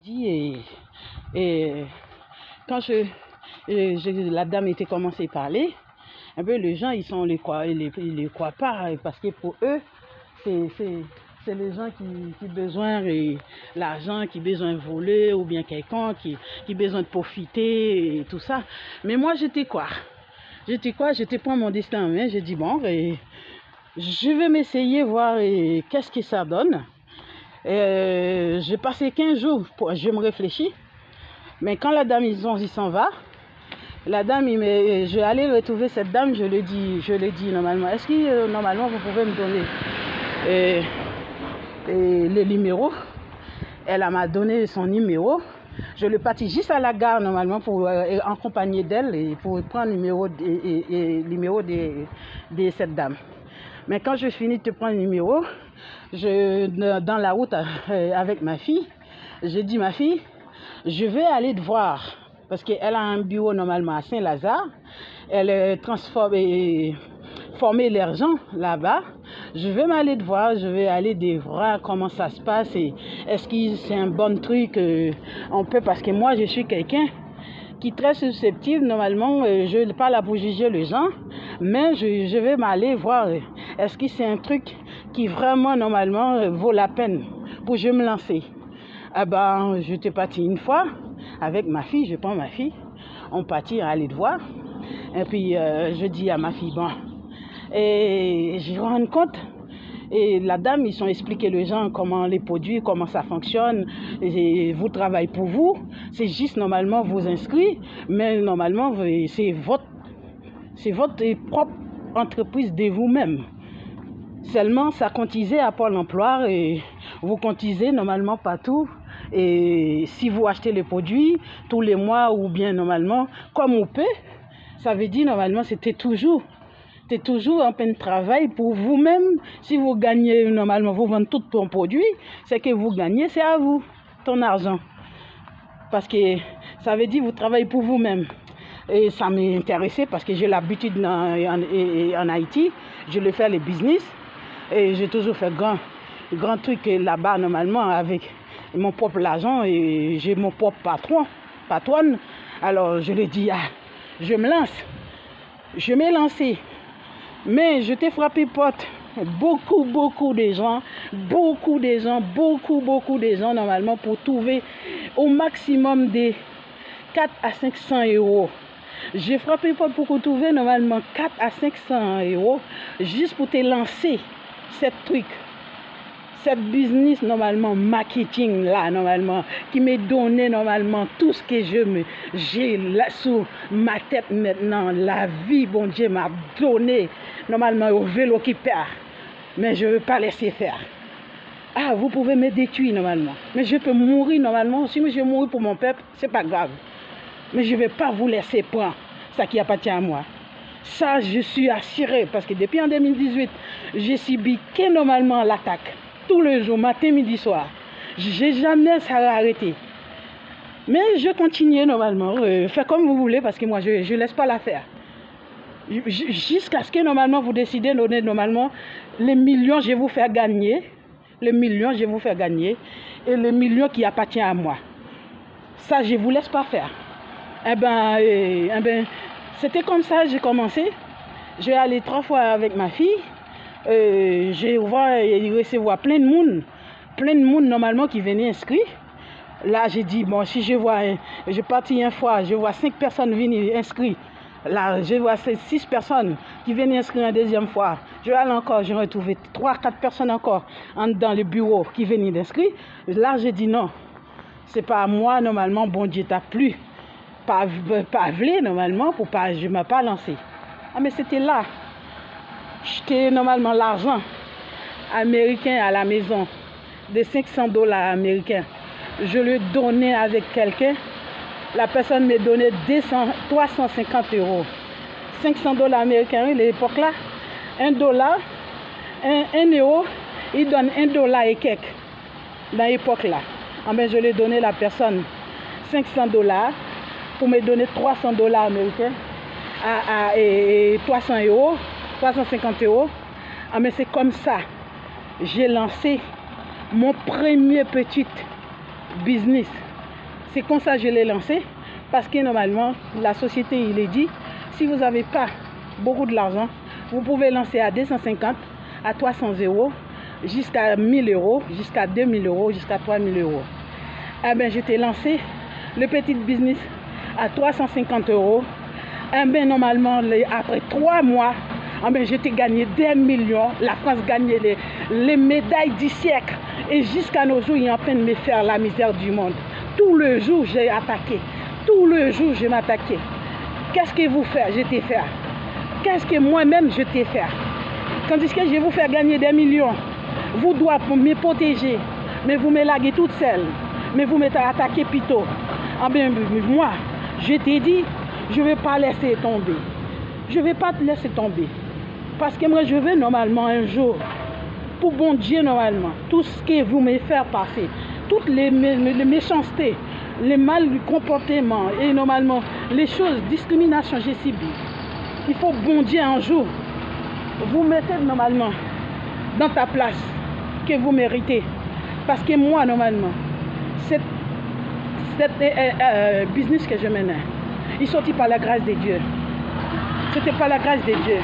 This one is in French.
Et quand la dame était commencé à parler, un peu les gens ils les croient pas parce que pour eux c'est les gens qui besoin de l'argent, qui besoin de voler ou bien quelqu'un qui besoin de profiter et tout ça. Mais moi j'étais quoi? J'étais prends mon destin en main. J'ai dit bon, je vais m'essayer voir qu'est-ce que ça donne. J'ai passé 15 jours pour je me réfléchis. Mais quand la dame il s'en va, la dame je vais aller retrouver cette dame, je le dis normalement. Est-ce que normalement vous pouvez me donner le numéro? Elle m'a donné son numéro. Je le partis juste à la gare normalement pour accompagner d'elle et pour prendre le numéro de cette dame. Mais quand je finis de prendre le numéro, dans la route avec ma fille, j'ai dit ma fille, je vais aller te voir parce qu'elle a un bureau normalement à Saint-Lazare. Elle former l'argent là-bas. Je vais m'aller te voir, je vais aller te voir comment ça se passe et est-ce que c'est un bon truc on peut, parce que moi je suis quelqu'un qui est très susceptible normalement, je ne suis pas là pour juger les gens, mais je vais m'aller voir est-ce que c'est un truc qui vraiment normalement vaut la peine pour je me lancer. Ah ben, j'étais partie une fois avec ma fille, je prends ma fille, on partit à aller te voir et puis je dis à ma fille bon, et je me rends compte et la dame ils ont expliqué aux gens comment les produits, comment ça fonctionne, et vous travaillez pour vous, c'est juste normalement vous inscrire, mais normalement c'est votre propre entreprise de vous-même. Seulement ça cotisez à Pôle emploi et vous cotisez normalement partout. Et si vous achetez les produits tous les mois ou bien normalement comme on peut, ça veut dire normalement c'était toujours en plein travail pour vous-même. Si vous gagnez normalement, vous vendez tout ton produit, c'est que vous gagnez, c'est à vous, ton argent. Parce que ça veut dire vous travaillez pour vous-même. Et ça m'intéressait parce que j'ai l'habitude en Haïti, je le fais les business. Et j'ai toujours fait grand truc là-bas normalement avec mon propre argent et j'ai mon propre patronne. Alors je lui dis, je me lance. Je m'ai lancé. Mais je t'ai frappé porte. Beaucoup de gens normalement pour trouver au maximum de 4 à 500 euros. J'ai frappé porte pour trouver normalement 4 à 500 euros juste pour te lancer cette business normalement marketing là normalement qui me donnait normalement tout ce que j'ai là sous ma tête maintenant, la vie bon Dieu m'a donné normalement au vélo qui perd, mais je ne veux pas laisser faire. Vous pouvez me détruire normalement, mais je peux mourir normalement. Si je mourir pour mon peuple, c'est pas grave, mais je ne vais pas vous laisser prendre ça qui appartient à moi. Ça, je suis assuré parce que depuis en 2018, j'ai subi que normalement l'attaque. Tous les jours, matin, midi, soir. J'ai jamais arrêté. Mais je continue normalement. Faites comme vous voulez parce que moi, je ne laisse pas la faire. Jusqu'à ce que normalement, vous décidez de donner normalement les millions, je vais vous faire gagner. Les millions, je vais vous faire gagner. Et les millions qui appartiennent à moi. Ça, je ne vous laisse pas faire. C'était comme ça, j'ai commencé. Je vais aller 3 fois avec ma fille. Je vais recevoir plein de monde normalement qui venaient inscrire. Là, j'ai dit, bon, si je partis une fois, je vois 5 personnes venir inscrire. Là, je vois 6 personnes qui viennent inscrire une deuxième fois. Je vais aller encore, j'ai retrouvé 3-4 personnes encore dans le bureau qui venaient d'inscrire. Là, j'ai dit non, c'est pas à moi normalement, bon Dieu t'a plu. Pas vlé normalement pour pas je m'ai pas lancé. Mais c'était là. J'étais normalement l'argent américain à la maison de $500 américains. Je le donnais avec quelqu'un. La personne me donnait 350 euros. $500 américains à l'époque là. $1, 1 euro, il donne $1 et quelques. Dans l'époque là. Je lui ai donné la personne $500 pour me donner $300 américains et 300 euros, 350 euros. Mais c'est comme ça j'ai lancé mon premier petit business C'est comme ça que je l'ai lancé. Parce que normalement, la société, il est dit, si vous n'avez pas beaucoup de l'argent, vous pouvez lancer à 250, à 300 euros, jusqu'à 1000 euros, jusqu'à 2000 euros, jusqu'à 3000 euros. Eh bien, je t'ai lancé le petit business à 350 euros. Eh bien, normalement, après 3 mois, eh bien, je t'ai gagné des millions. La France gagnait les médailles du siècle. Et jusqu'à nos jours, il est en train de me faire la misère du monde. Tout le jour, j'ai attaqué. Tout le jour, je m'attaquais. Qu'est-ce que vous faites? Je t'ai fait. Qu'est-ce que moi-même, je t'ai fait? Tandis que je vais vous faire gagner des millions. Vous devez me protéger. Mais vous me larguez toute seule. Mais vous m'êtes attaqué plutôt. Ah bien, moi, je t'ai dit, je ne vais pas laisser tomber. Je ne vais pas te laisser tomber. Parce que moi, je veux normalement un jour, pour bon Dieu, normalement, tout ce que vous me faites passer, toutes les méchancetés, les mal comportements et normalement les choses, discrimination j'ai subi. Il faut bon Dieu un jour, vous mettez normalement dans ta place que vous méritez. Parce que moi, normalement, cette business que je menais, il sortit par la grâce de Dieu. C'était pas la grâce de Dieu.